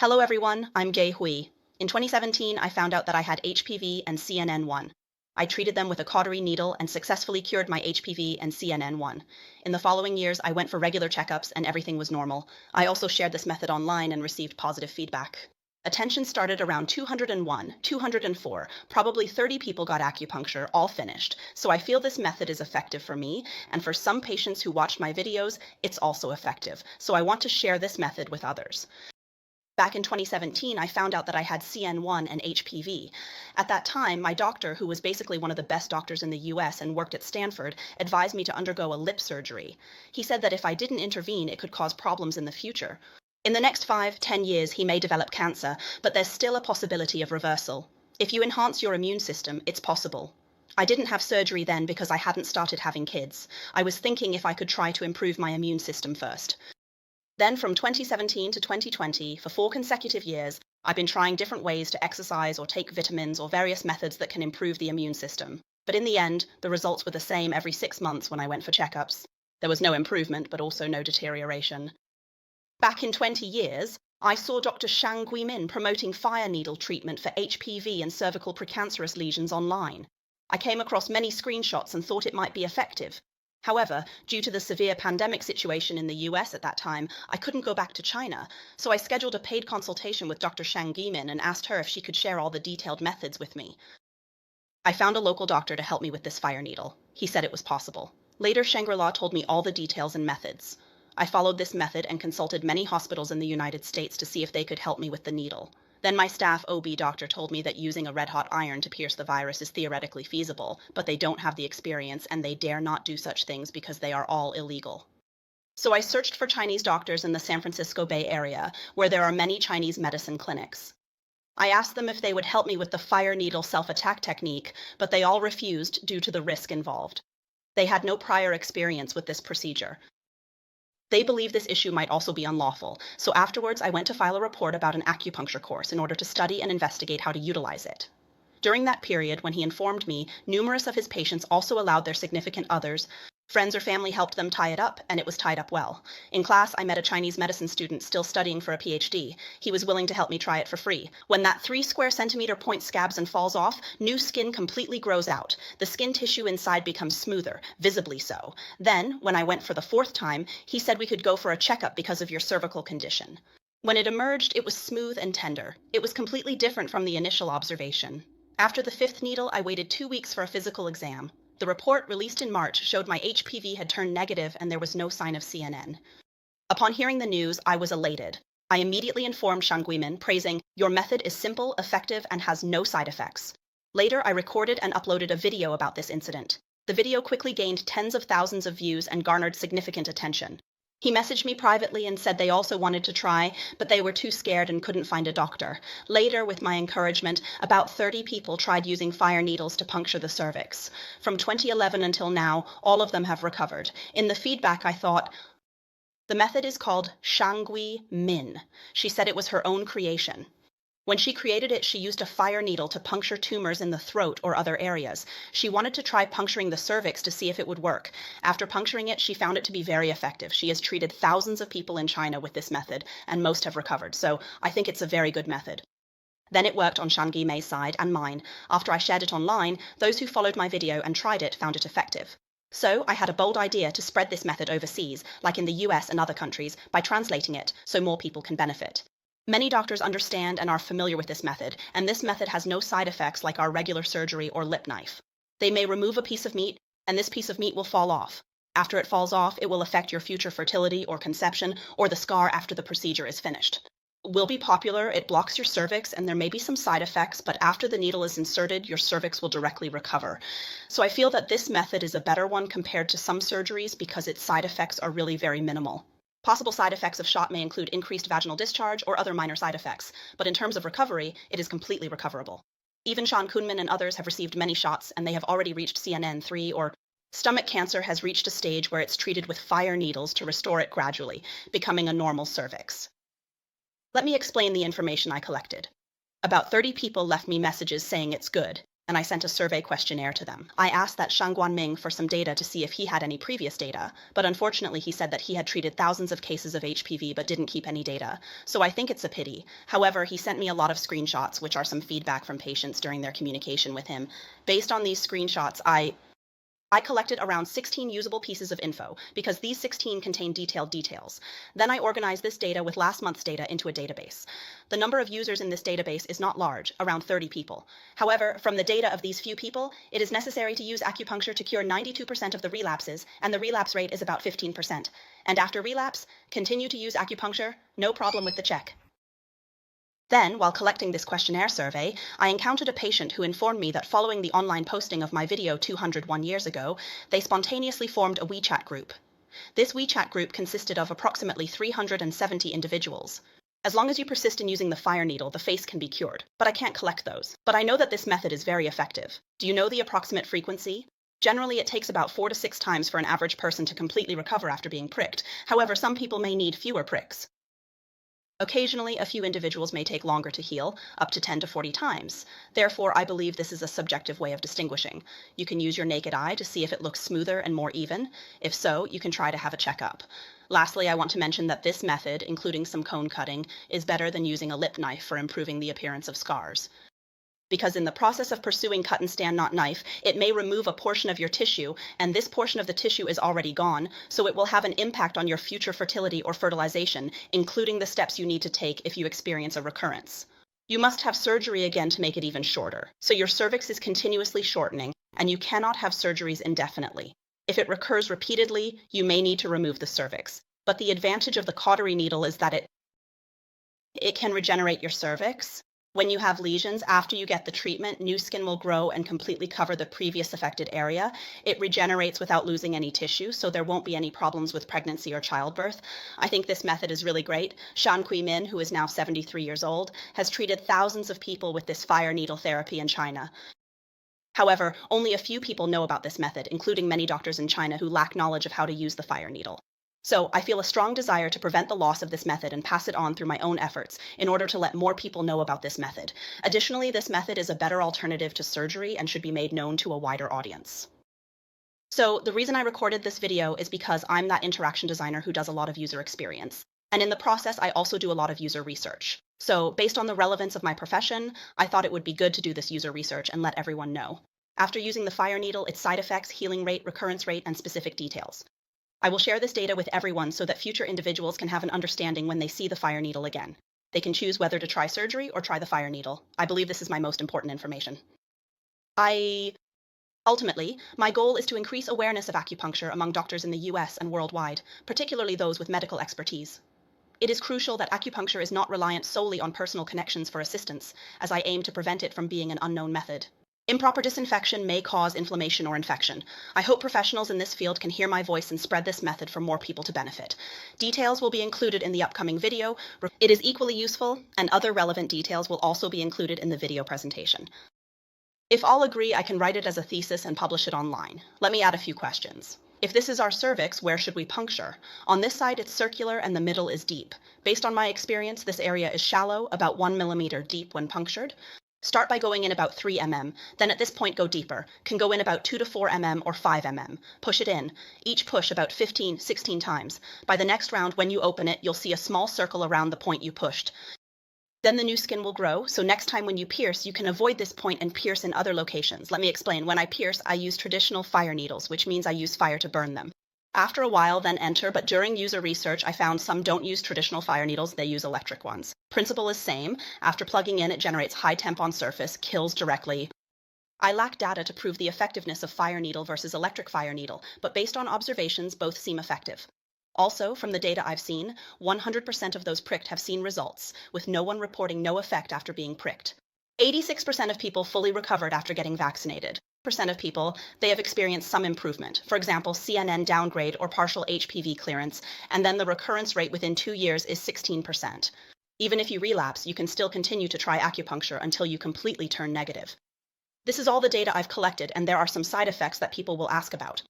Hello everyone, I'm Gay Hui. In 2017, I found out that I had HPV and CNN1. I treated them with a cautery needle and successfully cured my HPV and CNN1. In the following years, I went for regular checkups and everything was normal. I also shared this method online and received positive feedback. Attention started around 201, 204, probably 30 people got acupuncture, all finished. So I feel this method is effective for me, and for some patients who watched my videos, it's also effective. So I want to share this method with others. Back in 2017, I found out that I had CN1 and HPV. At that time, my doctor, who was basically one of the best doctors in the US and worked at Stanford, advised me to undergo a lip surgery. He said that if I didn't intervene, it could cause problems in the future. In the next 5-10 years, he may develop cancer, but there's still a possibility of reversal. If you enhance your immune system, it's possible. I didn't have surgery then because I hadn't started having kids. I was thinking if I could try to improve my immune system first. Then from 2017 to 2020, for 4 consecutive years, I've been trying different ways to exercise or take vitamins or various methods that can improve the immune system. But in the end, the results were the same every 6 months when I went for checkups. There was no improvement, but also no deterioration. Back in 20 years, I saw Dr. Shang Guimin promoting fire needle treatment for HPV and cervical precancerous lesions online. I came across many screenshots and thought it might be effective. However, due to the severe pandemic situation in the US at that time, I couldn't go back to China, so I scheduled a paid consultation with Dr. Shang Guimin and asked her if she could share all the detailed methods with me. I found a local doctor to help me with this fire needle. He said it was possible. Later, Shangri-La told me all the details and methods. I followed this method and consulted many hospitals in the United States to see if they could help me with the needle. Then my staff OB doctor told me that using a red-hot iron to pierce the virus is theoretically feasible, but they don't have the experience and they dare not do such things because they are all illegal. So I searched for Chinese doctors in the San Francisco Bay Area, where there are many Chinese medicine clinics. I asked them if they would help me with the fire needle self-attack technique, but they all refused due to the risk involved. They had no prior experience with this procedure. They believe this issue might also be unlawful, so afterwards I went to file a report about an acupuncture course in order to study and investigate how to utilize it. During that period, when he informed me, numerous of his patients also allowed their significant others. Friends or family helped them tie it up, and it was tied up well. In class, I met a Chinese medicine student still studying for a PhD. He was willing to help me try it for free. When that 3 square centimeter point scabs and falls off, new skin completely grows out. The skin tissue inside becomes smoother, visibly so. Then, when I went for the 4th time, he said we could go for a checkup because of your cervical condition. When it emerged, it was smooth and tender. It was completely different from the initial observation. After the 5th needle, I waited 2 weeks for a physical exam. The report, released in March, showed my HPV had turned negative and there was no sign of CNN. Upon hearing the news, I was elated. I immediately informed Shang Guimin, praising, "Your method is simple, effective, and has no side effects." Later, I recorded and uploaded a video about this incident. The video quickly gained tens of thousands of views and garnered significant attention. He messaged me privately and said they also wanted to try, but they were too scared and couldn't find a doctor. Later, with my encouragement, about 30 people tried using fire needles to puncture the cervix. From 2011 until now, all of them have recovered. In the feedback, I thought, the method is called Shangui Min. She said it was her own creation. When she created it, she used a fire needle to puncture tumors in the throat or other areas. She wanted to try puncturing the cervix to see if it would work. After puncturing it, she found it to be very effective. She has treated thousands of people in China with this method, and most have recovered, so I think it's a very good method. Then it worked on Shang Guimin's side and mine. After I shared it online, those who followed my video and tried it found it effective. So I had a bold idea to spread this method overseas, like in the US and other countries, by translating it so more people can benefit. Many doctors understand and are familiar with this method, and this method has no side effects like our regular surgery or lip knife. They may remove a piece of meat, and this piece of meat will fall off. After it falls off, it will affect your future fertility or conception, or the scar after the procedure is finished. It will be popular, it blocks your cervix, and there may be some side effects, but after the needle is inserted, your cervix will directly recover. So I feel that this method is a better one compared to some surgeries because its side effects are really very minimal. Possible side effects of shot may include increased vaginal discharge or other minor side effects, but in terms of recovery, it is completely recoverable. Even Shang Guimin and others have received many shots, and they have already reached CNN3 or stomach cancer has reached a stage where it's treated with fire needles to restore it gradually, becoming a normal cervix. Let me explain the information I collected. About 30 people left me messages saying it's good, and I sent a survey questionnaire to them. I asked that Shang Guanming for some data to see if he had any previous data, but unfortunately he said that he had treated thousands of cases of HPV but didn't keep any data, so I think it's a pity. However, he sent me a lot of screenshots, which are some feedback from patients during their communication with him. Based on these screenshots, I collected around 16 usable pieces of info because these 16 contain detailed details. Then I organized this data with last month's data into a database. The number of users in this database is not large, around 30 people. However, from the data of these few people, it is necessary to use acupuncture to cure 92% of the relapses, and the relapse rate is about 15%. And after relapse, continue to use acupuncture, no problem with the check. Then, while collecting this questionnaire survey, I encountered a patient who informed me that following the online posting of my video 201 years ago, they spontaneously formed a WeChat group. This WeChat group consisted of approximately 370 individuals. As long as you persist in using the fire needle, the face can be cured, but I can't collect those. But I know that this method is very effective. Do you know the approximate frequency? Generally, it takes about 4 to 6 times for an average person to completely recover after being pricked. However, some people may need fewer pricks. Occasionally, a few individuals may take longer to heal, up to 10 to 40 times. Therefore, I believe this is a subjective way of distinguishing. You can use your naked eye to see if it looks smoother and more even. If so, you can try to have a checkup. Lastly, I want to mention that this method, including some cone cutting, is better than using a lip knife for improving the appearance of scars. Because in the process of pursuing cut and stand not knife, it may remove a portion of your tissue, and this portion of the tissue is already gone, so it will have an impact on your future fertility or fertilization, including the steps you need to take if you experience a recurrence. You must have surgery again to make it even shorter, so your cervix is continuously shortening, and you cannot have surgeries indefinitely. If it recurs repeatedly, you may need to remove the cervix. But the advantage of the cautery needle is that it can regenerate your cervix. When you have lesions, after you get the treatment, new skin will grow and completely cover the previous affected area. It regenerates without losing any tissue, so there won't be any problems with pregnancy or childbirth. I think this method is really great. Shan Kui-min, who is now 73 years old, has treated thousands of people with this fire needle therapy in China. However, only a few people know about this method, including many doctors in China who lack knowledge of how to use the fire needle. So I feel a strong desire to prevent the loss of this method and pass it on through my own efforts in order to let more people know about this method. Additionally, this method is a better alternative to surgery and should be made known to a wider audience. So the reason I recorded this video is because I'm that interaction designer who does a lot of user experience. And in the process, I also do a lot of user research. So based on the relevance of my profession, I thought it would be good to do this user research and let everyone know. After using the fire needle, its side effects, healing rate, recurrence rate, and specific details. I will share this data with everyone so that future individuals can have an understanding when they see the fire needle again. They can choose whether to try surgery or try the fire needle. I believe this is my most important information. Ultimately, my goal is to increase awareness of acupuncture among doctors in the US and worldwide, particularly those with medical expertise. It is crucial that acupuncture is not reliant solely on personal connections for assistance, as I aim to prevent it from being an unknown method. Improper disinfection may cause inflammation or infection. I hope professionals in this field can hear my voice and spread this method for more people to benefit. Details will be included in the upcoming video. It is equally useful, and other relevant details will also be included in the video presentation. If all agree, I can write it as a thesis and publish it online. Let me add a few questions. If this is our cervix, where should we puncture? On this side, it's circular and the middle is deep. Based on my experience, this area is shallow, about 1 millimeter deep when punctured. Start by going in about 3 mm, then at this point go deeper. Can go in about 2 to 4 mm or 5 mm. Push it in. Each push about 15, 16 times. By the next round, when you open it, you'll see a small circle around the point you pushed. Then the new skin will grow, so next time when you pierce, you can avoid this point and pierce in other locations. Let me explain. When I pierce, I use traditional fire needles, which means I use fire to burn them. After a while, then enter, but during user research, I found some don't use traditional fire needles, they use electric ones. Principle is same. After plugging in, it generates high temp on surface, kills directly. I lack data to prove the effectiveness of fire needle versus electric fire needle, but based on observations, both seem effective. Also, from the data I've seen, 100% of those pricked have seen results, with no one reporting no effect after being pricked. 86% of people fully recovered after getting vaccinated. Percent of people, they have experienced some improvement, for example, CNN downgrade or partial HPV clearance, and then the recurrence rate within 2 years is 16%. Even if you relapse, you can still continue to try acupuncture until you completely turn negative. This is all the data I've collected, and there are some side effects that people will ask about.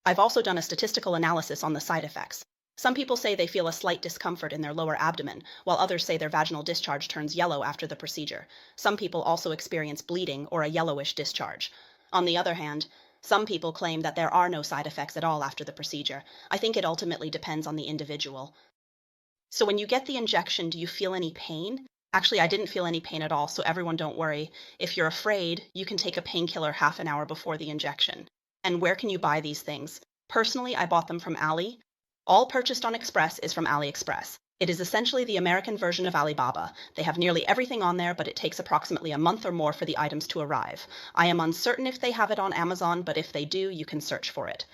I've also done a statistical analysis on the side effects. Some people say they feel a slight discomfort in their lower abdomen, while others say their vaginal discharge turns yellow after the procedure. Some people also experience bleeding or a yellowish discharge. On the other hand, some people claim that there are no side effects at all after the procedure. I think it ultimately depends on the individual. So when you get the injection, do you feel any pain? Actually, I didn't feel any pain at all, so everyone don't worry. If you're afraid, you can take a painkiller half an hour before the injection. And where can you buy these things? Personally, I bought them from Ali. All purchased on Express is from AliExpress. It is essentially the American version of Alibaba. They have nearly everything on there, but it takes approximately a month or more for the items to arrive. I am uncertain if they have it on Amazon, but if they do, you can search for it.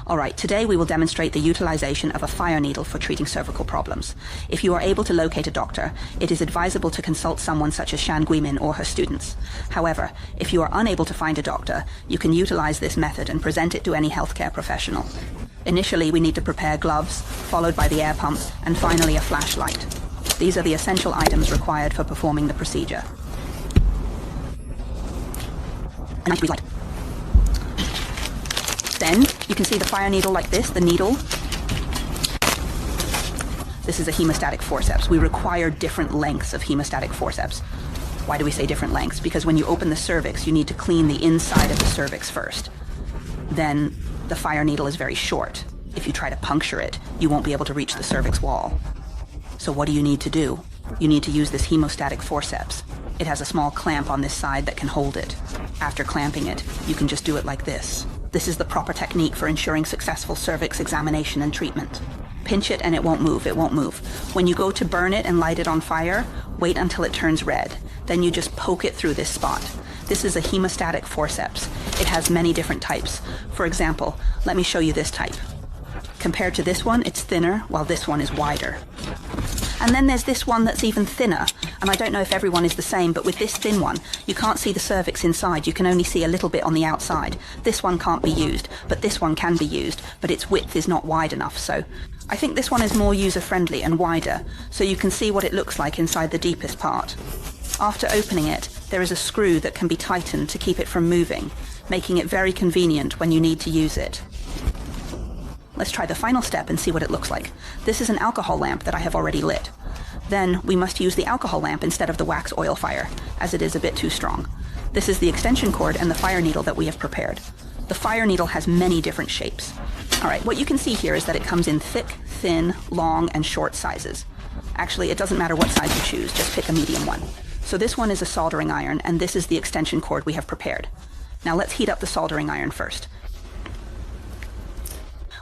Alright, today we will demonstrate the utilization of a fire needle for treating cervical problems. If you are able to locate a doctor, it is advisable to consult someone such as Shan Guimin or her students. However, if you are unable to find a doctor, you can utilize this method and present it to any healthcare professional. Initially, we need to prepare gloves, followed by the air pump, and finally a flashlight. These are the essential items required for performing the procedure. A nice light. Then, you can see the fire needle like this, the needle. This is a hemostatic forceps. We require different lengths of hemostatic forceps. Why do we say different lengths? Because when you open the cervix, you need to clean the inside of the cervix first. Then, the fire needle is very short. If you try to puncture it, you won't be able to reach the cervix wall. So what do you need to do? You need to use this hemostatic forceps. It has a small clamp on this side that can hold it. After clamping it, you can just do it like this. This is the proper technique for ensuring successful cervix examination and treatment. Pinch it and it won't move, it won't move. When you go to burn it and light it on fire, wait until it turns red. Then you just poke it through this spot. This is a hemostatic forceps. It has many different types. For example, let me show you this type. Compared to this one, it's thinner, while this one is wider. And then there's this one that's even thinner, and I don't know if everyone is the same, but with this thin one, you can't see the cervix inside, you can only see a little bit on the outside. This one can't be used, but this one can be used, but its width is not wide enough, so I think this one is more user-friendly and wider, so you can see what it looks like inside the deepest part. After opening it, there is a screw that can be tightened to keep it from moving, making it very convenient when you need to use it. Let's try the final step and see what it looks like. This is an alcohol lamp that I have already lit. Then we must use the alcohol lamp instead of the wax oil fire, as it is a bit too strong. This is the extension cord and the fire needle that we have prepared. The fire needle has many different shapes. Alright, what you can see here is that it comes in thick, thin, long, and short sizes. Actually, it doesn't matter what size you choose, just pick a medium one. So this one is a soldering iron, and this is the extension cord we have prepared. Now let's heat up the soldering iron first.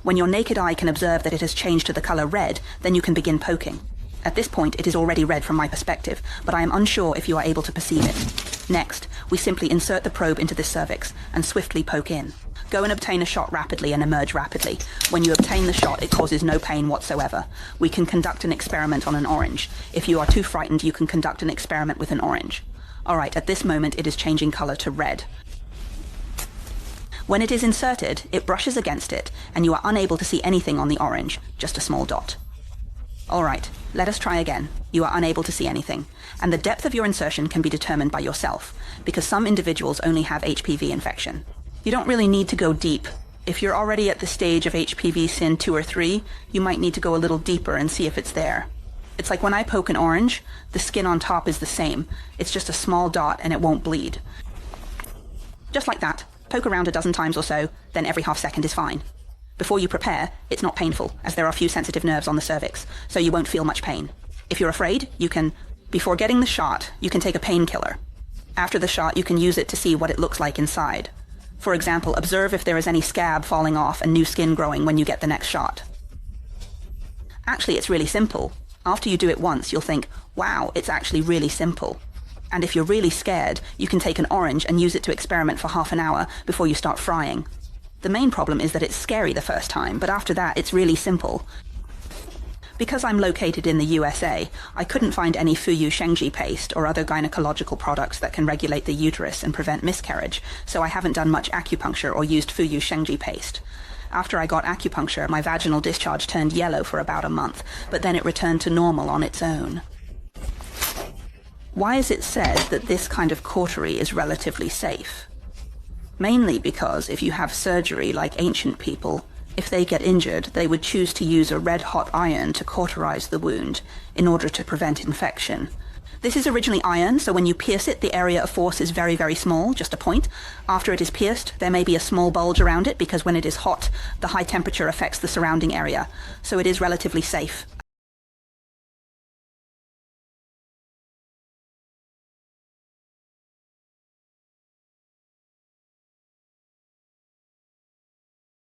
When your naked eye can observe that it has changed to the color red, then you can begin poking. At this point, it is already red from my perspective, but I am unsure if you are able to perceive it. Next, we simply insert the probe into the cervix and swiftly poke in. Go and obtain a shot rapidly and emerge rapidly. When you obtain the shot, it causes no pain whatsoever. We can conduct an experiment on an orange. If you are too frightened, you can conduct an experiment with an orange. Alright, at this moment it is changing color to red. When it is inserted, it brushes against it, and you are unable to see anything on the orange, just a small dot. Alright, let us try again. You are unable to see anything, and the depth of your insertion can be determined by yourself, because some individuals only have HPV infection. You don't really need to go deep. If you're already at the stage of HPV sin 2 or 3, you might need to go a little deeper and see if it's there. It's like when I poke an orange, the skin on top is the same. It's just a small dot and it won't bleed. Just like that. Poke around a dozen times or so, then every half second is fine. Before you prepare, it's not painful, as there are few sensitive nerves on the cervix, so you won't feel much pain. If you're afraid, before getting the shot, you can take a painkiller. After the shot, you can use it to see what it looks like inside. For example, observe if there is any scab falling off and new skin growing when you get the next shot. Actually, it's really simple. After you do it once, you'll think, wow, it's actually really simple. And if you're really scared, you can take an orange and use it to experiment for half an hour before you start frying. The main problem is that it's scary the first time, but after that it's really simple. Because I'm located in the USA, I couldn't find any Fuyu Shengji paste or other gynecological products that can regulate the uterus and prevent miscarriage, so I haven't done much acupuncture or used Fuyu Shengji paste. After I got acupuncture, my vaginal discharge turned yellow for about a month, but then it returned to normal on its own. Why is it said that this kind of cautery is relatively safe? Mainly because if you have surgery like ancient people, If they get injured, they would choose to use a red-hot iron to cauterize the wound in order to prevent infection. This is originally iron, so when you pierce it, the area of force is very, very small, just a point. After it is pierced, there may be a small bulge around it because when it is hot, the high temperature affects the surrounding area, so it is relatively safe.